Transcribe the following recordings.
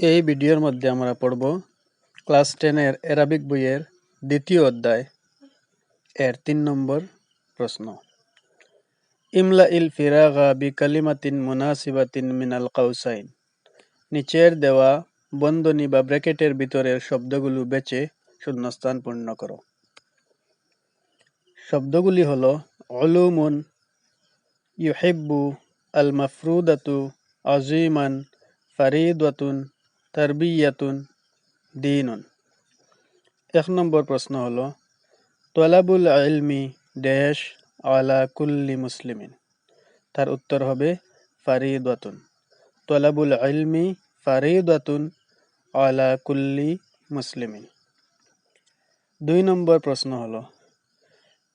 এই ভিডিওর মধ্যে আমরা পড়ব ক্লাস 10 অ্যারাবিক বইয়ের দ্বিতীয় অধ্যায় এর 3 নম্বর প্রশ্ন। ইমলা ইল ফিরাগা বিকালিমাতিন মুনাসিবাতিন মিনাল কাউসাইন। নিচের দেওয়া বন্ধনী বা ব্র্যাকেটের ভিতরের শব্দগুলো বেছে শূন্যস্থান পূর্ণ করো। শব্দগুলি হলো উলুমুন, ইউহিব্বু, আল মাফরুদাতু, আজিমান, ফারিদাতুন, তারবিয়াতুন, দীনুন। 1 নম্বর প্রশ্ন হলো তলাবুল ইলমি ড্যাশ আলা কুল্লি মুসলিমিন। তার উত্তর হবে ফারিদাতুন। তলাবুল ইলমি ফারিদাতুন আলা কুল্লি মুসলিমিন। 2 নম্বর প্রশ্ন হলো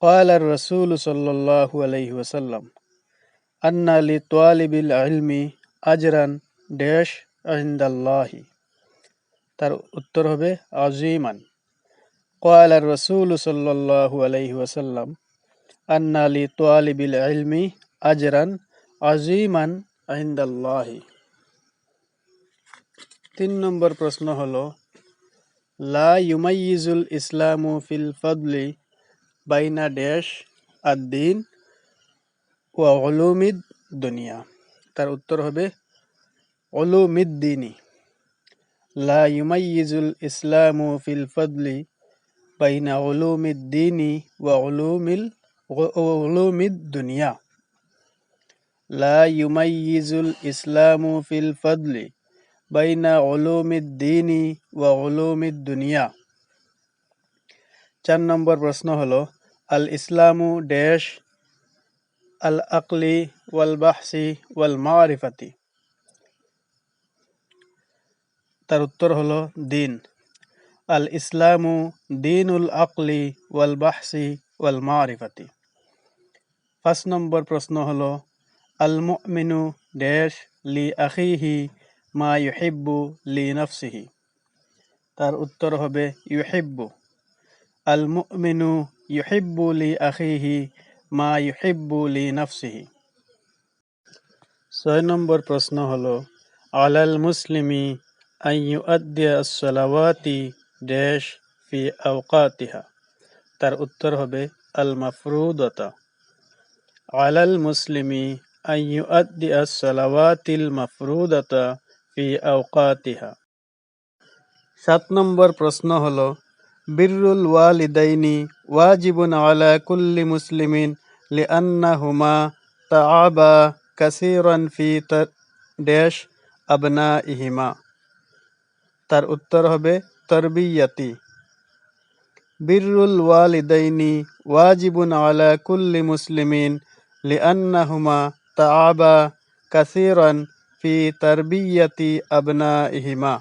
قال الرسول صلى الله عليه وسلم أن لطالب العلم أجرا ড্যাশ عند الله। তার উত্তর হবে আজিমান। قال الرسول صلى الله عليه وسلم أن لطالب العلم أجرا عظيما عند الله। 3 নম্বর প্রশ্ন হলো লা ইউমাইয়িজুল ইসলামু ফিল ফাদলি বাইনা ড্যাশ আদ-দ্বীন ওয়া উলুমিদ দুনিয়া। তার উত্তর হবে উলুমিদ দ্বীনি। লা ইউমাইয়িজুল ইসলামু ফিল ফাদলি বাইনা উলুমিদ দ্বীনি ওয়া উলুমিদ দুনিয়া। লা ইউমাইয়িজুল ইসলামু ফিল ফাদলি বাইনা উলুমিদ দ্বীনি ওয়া উলুমিদ দুনিয়া। 4 নম্বর প্রশ্ন হলো আল ইসলামু ড্যাশ আল আকলি ওয়াল বাহসি ওয়াল মারিফাতি। তার উত্তর হলো দিন। আল ইসলামু দীনুল আকলি ওয়াল বাহসি ওয়াল মারিফাতি। 5 নম্বর প্রশ্ন হলো আল মুমিনু ড্যাশ লি আখিহি মা ইউহিব্বু লি নাফসিহি। তার উত্তর হবে ইউহিব্বু। আল মুমিনু ইউহিব্বু লি আখিহি মা ইউহিব্বু লি নাফসিহি। 6 নম্বর প্রশ্ন হলো আলাল মুসলিমি আন ইউআদ্দিয়া আস-সালাওয়াতি ড্যাশ ফি আওকাতিহা। তার উত্তর হবে আল মাফরুদাতা। আলাল মুসলিমি আন ইউআদ্দিয়া আস-সালাওয়াতিল মাফরুদাতা ফি আওকাতিহা। 7 নম্বর প্রশ্ন হলো বিররুল ওয়ালিদাইনি ওয়াজিবুন আলা কুল্লি মুসলিমিন লিআন্নাহুমা তাআবা কাসীরান ফি ড্যাশ আবনাইহিমা। তার উত্তর হবে তারবিয়াতি। বিররুল ওয়ালিদাইনি ওয়াজিবুন আলা কুল্লি মুসলিমিন লিআন্নাহুমা তাআবা কাসীরান ফি তারবিয়াতি আবনাইহিমা।